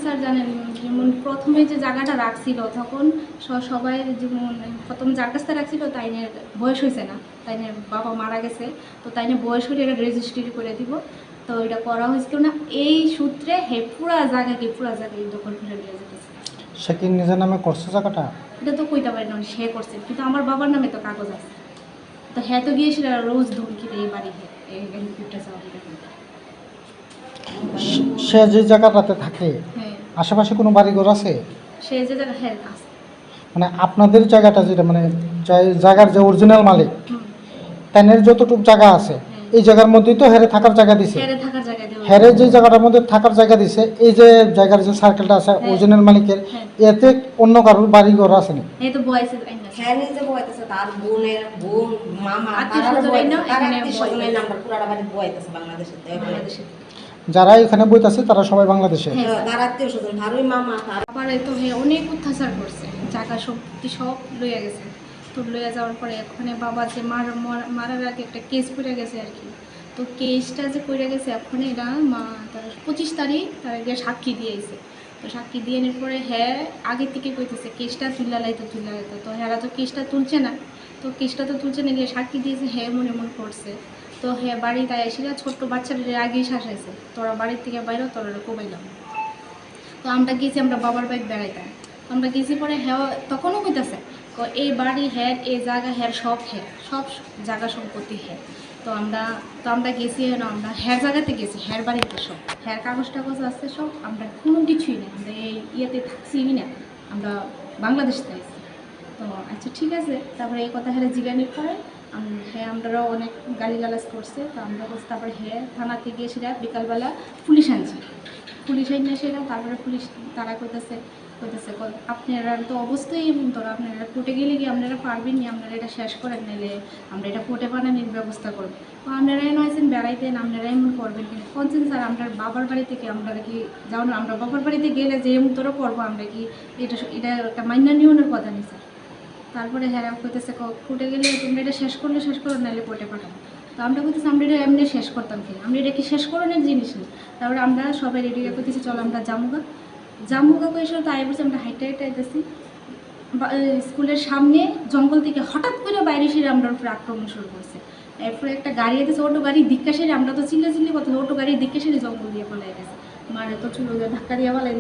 Sir জানেন, যেমন প্রথমে যে জায়গাটা রাখছিল তখন সবাই যেমন প্রথম যার কাছে রাখছিল তাইনের বয়স হয়েছে না, তাইনের বাবা মারা গেছে, তো তাইনের বয়স হলে এটা রেজিস্ট্রি করে দিব। তো এটা করা হয়েছিল না, এই সূত্রে পুরা জায়গায় দখল করে নিয়ে যেতেছে। সে কি নিজের নামে করছে জায়গাটা? এটা তো কইতে পারি না সে করছে, কিন্তু আমার বাবার নামে তো কাগজ আছে। তো হ্যাঁ তো গিয়েছিল রোজ ধমকি দেয় এই বাড়ি এই হেলিকপ্টার চালাতে। সে যে জায়গাটাতে থাকে হ্যাঁ, আশেপাশে কোনো বাড়িঘর আছে? সে যে জায়গা হ্যাঁ আছে। মানে আপনাদের জায়গাটা যেটা মানে জায়গার যে অরিজিনাল মালিক তাদের যতটুকু জায়গা আছে এই জায়গার মধ্যেই তো হেরে থাকার জায়গা দিছে। হেরে থাকার জায়গা দেওয়া। হেরে যে জায়গাটার মধ্যে থাকার জায়গা দিছে, এই যে জায়গার যে সার্কেলটা আছে অরিজিনাল মালিকের, এতে অন্য কারোর বাড়ি ঘর আছে না? এই তো বয়সে হ্যাঁ নিজে বয়াইতেছে, তার বোন মামা আত্মীয়-স্বজনের নাম এখানে আত্মীয়-স্বজনের নাম্বার পুরাটা বাড়ি বয়াইতেছে বাংলাদেশে। যারা এখানে বইতাছে তারা সবাই বাংলাদেশে। তার আত্মীয়-স্বজন ভারী মামা আবার তো হ্যাঁ অনেক অত্যাচার করছে, জায়গা সম্পত্তি সব লইয়া গেছে। তো লইয়া যাওয়ার পরে এখানে বাবা যে মারার আগে একটা কেস করে গেছে আর কি। তো কেসটা যে করে গেছে এখন এটা তার 25 তারিখ তার আগে সাক্ষী দিয়েছে। তো সাক্ষী দিয়ে নেওয়ার পরে হ্যাঁ আগে থেকে কইতেছে কেসটা তুলে লাইতো। তো হ্যাঁ তো কেসটা তুলছে না, তো কেসটা তো তুলছে না, গিয়ে সাক্ষী দিয়েছে হ্যাঁ মনে করছে। তো হ্যাঁ বাড়ি তাই এসে ছোট্ট বাচ্চাদের আগেই শাসাইছে, তোরা বাড়ির থেকে বাইরে তোরা কোবাইলাম। তো আমরা গেছি, আমরা বাবার বাইক বেড়াইতাম, আমরা গেছি পরে হ্যাঁ তখনও কইতেছে এই বাড়ি হ্যাঁ এই জায়গা হ্যাঁ সব জায়গা সম্পত্তি হ্যাঁ। তো আমরা গেছি না, আমরা হ্যাঁ জায়গাতে গেছি, হ্যাঁ বাড়িতে সব হ্যাঁ কাগজ টাগজ আছে সব, আমরা কোনো কিছুই না, আমরা এই ইয়েতে থাকছি না, আমরা বাংলাদেশ থেকে। তো আচ্ছা ঠিক আছে, তারপরে এই কথা হ্যাঁ জিজ্ঞানির পরে হ্যাঁ আমরাও অনেক গালিগালাজ করছে। তো আমরা বলছি তারপরে হ্যাঁ থানাতে গিয়ে সেটা বিকালবেলা পুলিশ আনছি, পুলিশ আইনে সেটা তারপরে পুলিশ তারা কইতেছে আপনারা তো অবস্থাই এমন, তোরা আপনারা কোর্টে গেলে কি আপনারা পারবেন না, আপনারা এটা শেষ করেন, নাহলে আমরা এটা কোর্টে বানানোর ব্যবস্থা করবো। তো আপনারাই নয়ছেন বেড়াইতেন, আপনারা এমন করবেন কিন্তু বলছেন স্যার আমরা বাবার বাড়ি থেকে আমরা কি যাও না, আমরা বাবার বাড়িতে গেলে যে এমন তোরা করবো আমরা কি এটা একটা মান্য নিয়মের কথা নেই স্যার। তারপরে হ্যাঁ কইতেছে কোর্টে গেলে তোমরা এটা শেষ করো, নাহলে কোর্টে পাঠাবো। তো আমরা বলতেছি আমরা এটা এমনি শেষ করতাম কি, আমরা এটা কি শেষ করানোর জিনিস নেই। তারপরে আমরা সবাই রেডি করতেছি চলো আমরা জামুগা কইসে তাই বলছি আমরা হাইটে আইতেছি স্কুলের সামনে জঙ্গল থেকে হঠাৎ করে বাইরে সেরে আমরা উপরে আক্রমণ শুরু করছে। এরপরে একটা গাড়ি এসেছে, অটো গাড়ি দিক্কা সেরে আমরা তো চিল্লি কথা, অটো গাড়ি দিক্কা সেরে জঙ্গল দিয়ে পালাই গেছে, মারে তো চুলো ধাক্কা দিয়ে পালাই দিয়েছে।